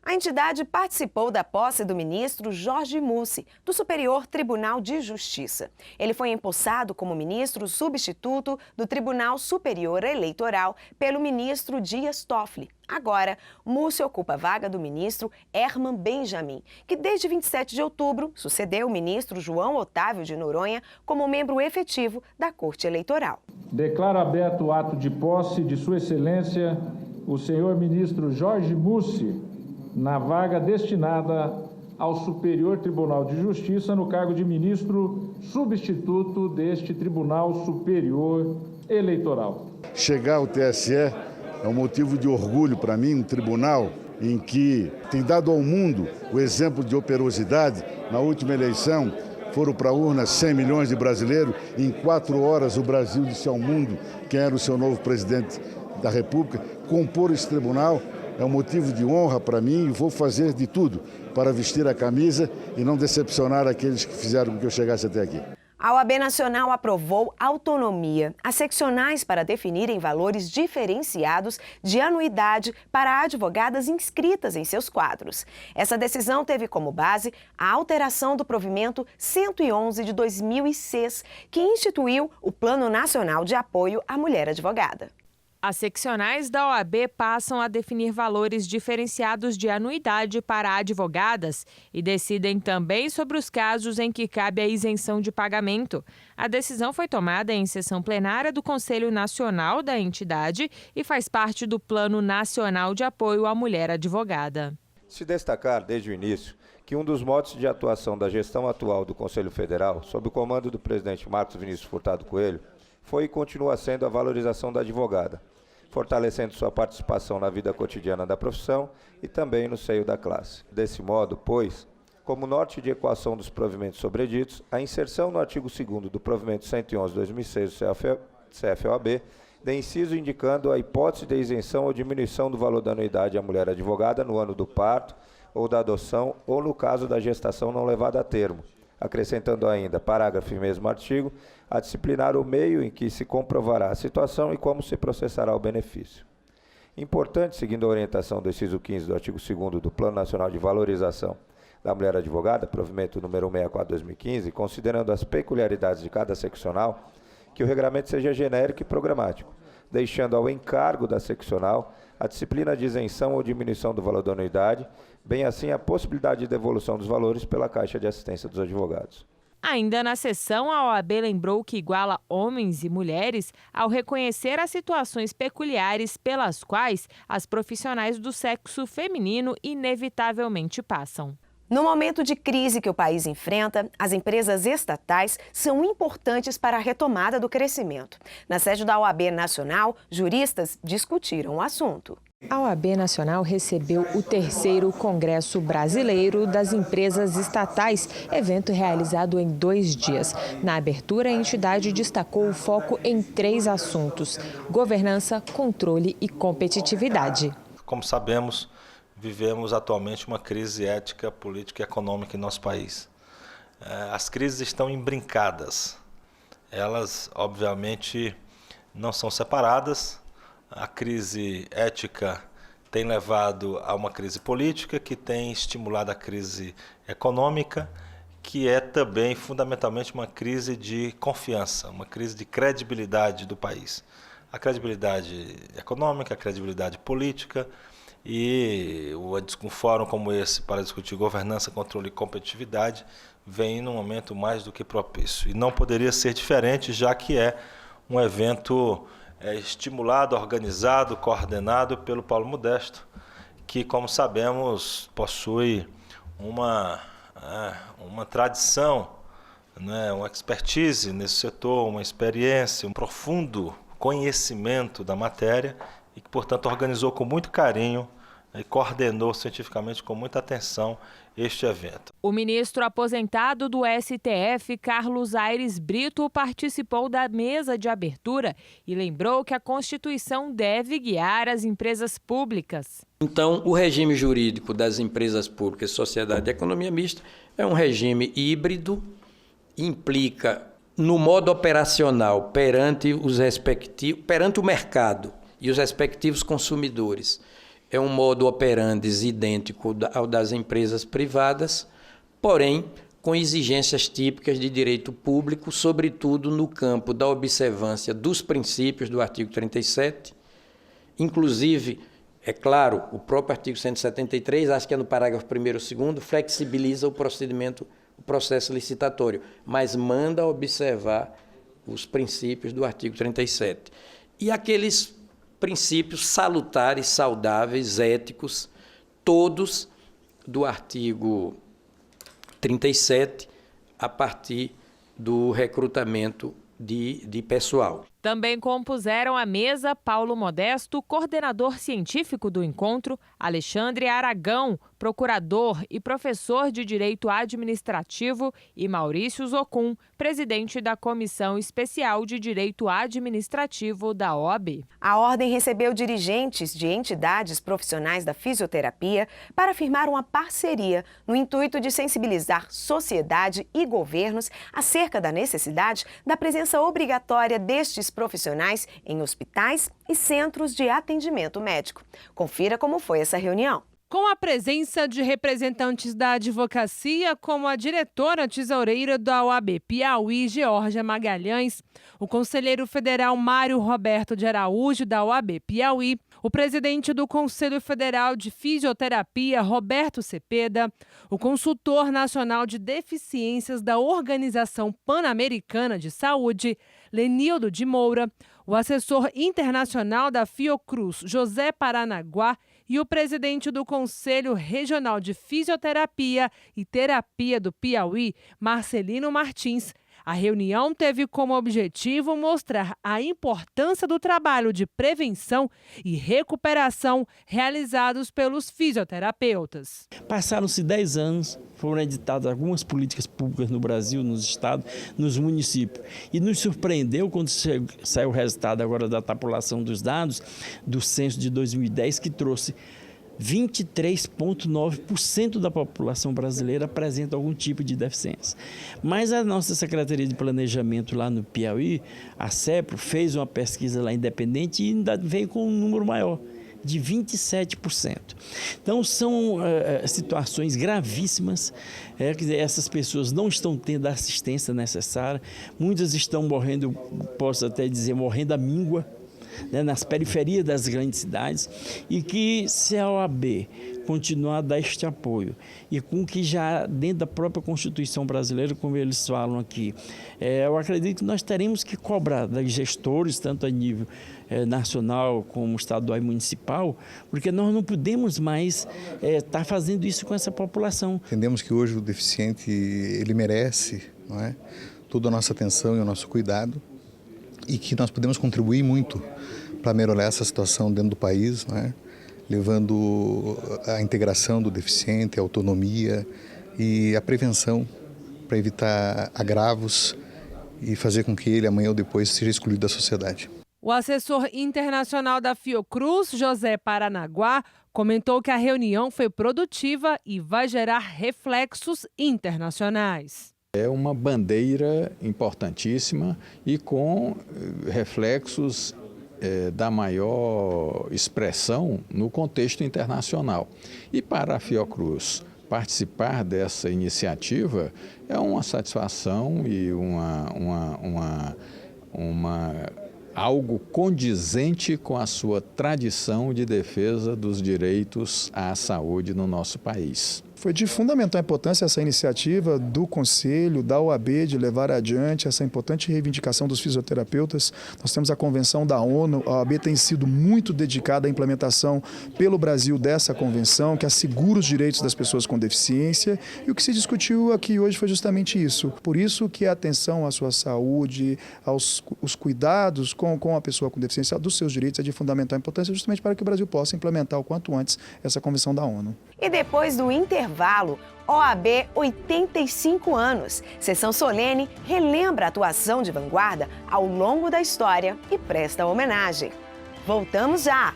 A entidade participou da posse do ministro Jorge Mussi, do Superior Tribunal de Justiça. Ele foi empossado como ministro substituto do Tribunal Superior Eleitoral pelo ministro Dias Toffoli. Agora, Mussi ocupa a vaga do ministro Herman Benjamin, que desde 27 de outubro sucedeu o ministro João Otávio de Noronha como membro efetivo da Corte Eleitoral. Declaro aberto o ato de posse de Sua Excelência, o senhor ministro Jorge Mussi, na vaga destinada ao Superior Tribunal de Justiça no cargo de ministro substituto deste Tribunal Superior Eleitoral. Chegar ao TSE é um motivo de orgulho para mim, um tribunal em que tem dado ao mundo o exemplo de operosidade. Na última eleição foram para a urna 100 milhões de brasileiros. Em 4 horas o Brasil disse ao mundo quem era o seu novo presidente da República. Compor esse tribunal é um motivo de honra para mim e vou fazer de tudo para vestir a camisa e não decepcionar aqueles que fizeram com que eu chegasse até aqui. A OAB Nacional aprovou autonomia às seccionais para definirem valores diferenciados de anuidade para advogadas inscritas em seus quadros. Essa decisão teve como base a alteração do provimento 111 de 2006, que instituiu o Plano Nacional de Apoio à Mulher Advogada. As seccionais da OAB passam a definir valores diferenciados de anuidade para advogadas e decidem também sobre os casos em que cabe a isenção de pagamento. A decisão foi tomada em sessão plenária do Conselho Nacional da entidade e faz parte do Plano Nacional de Apoio à Mulher Advogada. Se destacar, desde o início, que um dos modos de atuação da gestão atual do Conselho Federal, sob o comando do presidente Marcos Vinícius Furtado Coelho, foi e continua sendo a valorização da advogada, fortalecendo sua participação na vida cotidiana da profissão e também no seio da classe. Desse modo, pois, como norte de equação dos provimentos sobreditos, a inserção no artigo 2º do provimento 111/2006 do CFOAB, de inciso indicando a hipótese de isenção ou diminuição do valor da anuidade à mulher advogada no ano do parto ou da adoção ou no caso da gestação não levada a termo, acrescentando ainda, parágrafo e mesmo artigo, a disciplinar o meio em que se comprovará a situação e como se processará o benefício. Importante, seguindo a orientação do inciso 15 do artigo 2º do Plano Nacional de Valorização da Mulher Advogada, provimento número 164/2015, considerando as peculiaridades de cada seccional, que o regramento seja genérico e programático, deixando ao encargo da seccional a disciplina de isenção ou diminuição do valor da anuidade, bem assim a possibilidade de devolução dos valores pela Caixa de Assistência dos Advogados. Ainda na sessão, a OAB lembrou que iguala homens e mulheres ao reconhecer as situações peculiares pelas quais as profissionais do sexo feminino inevitavelmente passam. No momento de crise que o país enfrenta, as empresas estatais são importantes para a retomada do crescimento. Na sede da OAB Nacional, juristas discutiram o assunto. A OAB Nacional recebeu o 3º Congresso Brasileiro das Empresas Estatais, evento realizado em 2 dias. Na abertura, a entidade destacou o foco em 3 assuntos: governança, controle e competitividade. Como sabemos, vivemos atualmente uma crise ética, política e econômica em nosso país. As crises estão imbrincadas. Elas, obviamente, não são separadas. A crise ética tem levado a uma crise política, que tem estimulado a crise econômica, que é também, fundamentalmente, uma crise de confiança, uma crise de credibilidade do país. A credibilidade econômica, a credibilidade política, e um fórum como esse para discutir governança, controle e competitividade vem num momento mais do que propício. E não poderia ser diferente, já que é um evento estimulado, organizado, coordenado pelo Paulo Modesto, que, como sabemos, possui uma tradição, uma expertise nesse setor, uma experiência, um profundo conhecimento da matéria e que, portanto, organizou com muito carinho e coordenou cientificamente com muita atenção este evento. O ministro aposentado do STF, Carlos Aires Brito, participou da mesa de abertura e lembrou que a Constituição deve guiar as empresas públicas. Então, o regime jurídico das empresas públicas, sociedade e economia mista, é um regime híbrido, implica no modo operacional perante o mercado e os respectivos consumidores, é um modo operandi idêntico ao das empresas privadas, porém com exigências típicas de direito público, sobretudo no campo da observância dos princípios do artigo 37, inclusive, é claro, o próprio artigo 173, acho que é no parágrafo 1º ou 2º, flexibiliza o processo licitatório, mas manda observar os princípios do artigo 37. E aqueles princípios salutares, saudáveis, éticos, todos do artigo 37, a partir do recrutamento de pessoal. Também compuseram a mesa Paulo Modesto, coordenador científico do encontro, Alexandre Aragão, procurador e professor de Direito Administrativo, e Maurício Zocum, presidente da Comissão Especial de Direito Administrativo da OAB. A ordem recebeu dirigentes de entidades profissionais da fisioterapia para firmar uma parceria no intuito de sensibilizar sociedade e governos acerca da necessidade da presença obrigatória destes profissionais em hospitais e centros de atendimento médico. Confira como foi essa reunião. Com a presença de representantes da advocacia, como a diretora tesoureira da OAB Piauí, Georgia Magalhães, o conselheiro federal Mário Roberto de Araújo, da OAB Piauí, o presidente do Conselho Federal de Fisioterapia, Roberto Cepeda, o consultor nacional de deficiências da Organização Pan-Americana de Saúde, Lenildo de Moura, o assessor internacional da Fiocruz, José Paranaguá, e o presidente do Conselho Regional de Fisioterapia e Terapia do Piauí, Marcelino Martins. A reunião teve como objetivo mostrar a importância do trabalho de prevenção e recuperação realizados pelos fisioterapeutas. Passaram-se 10 anos, foram editadas algumas políticas públicas no Brasil, nos estados, nos municípios. E nos surpreendeu quando saiu o resultado agora da tabulação dos dados do censo de 2010, que trouxe 23,9% da população brasileira apresenta algum tipo de deficiência. Mas a nossa Secretaria de Planejamento lá no Piauí, a CEPRO, fez uma pesquisa lá independente e ainda veio com um número maior, de 27%. Então, são situações gravíssimas, quer dizer, essas pessoas não estão tendo a assistência necessária, muitas estão morrendo, posso até dizer, morrendo à míngua, nas periferias das grandes cidades, e que se a OAB continuar a dar este apoio e com que já dentro da própria Constituição brasileira, como eles falam aqui, eu acredito que nós teremos que cobrar dos gestores, tanto a nível nacional como estadual e municipal, porque nós não podemos mais estar fazendo isso com essa população. Entendemos que hoje o deficiente ele merece, não é, toda a nossa atenção e o nosso cuidado, e que nós podemos contribuir muito para melhorar essa situação dentro do país, né? Levando a integração do deficiente, a autonomia e a prevenção para evitar agravos e fazer com que ele amanhã ou depois seja excluído da sociedade. O assessor internacional da Fiocruz, José Paranaguá, comentou que a reunião foi produtiva e vai gerar reflexos internacionais. É uma bandeira importantíssima e com reflexos da maior expressão no contexto internacional. E para a Fiocruz participar dessa iniciativa é uma satisfação e algo condizente com a sua tradição de defesa dos direitos à saúde no nosso país. Foi de fundamental importância essa iniciativa do Conselho, da OAB, de levar adiante essa importante reivindicação dos fisioterapeutas. Nós temos a Convenção da ONU, a OAB tem sido muito dedicada à implementação pelo Brasil dessa convenção, que assegura os direitos das pessoas com deficiência, e o que se discutiu aqui hoje foi justamente isso. Por isso que a atenção à sua saúde, os cuidados com a pessoa com deficiência, dos seus direitos, é de fundamental importância, justamente para que o Brasil possa implementar o quanto antes essa Convenção da ONU. E depois do intervalo, OAB 85 anos. Sessão solene relembra a atuação de vanguarda ao longo da história e presta homenagem. Voltamos já!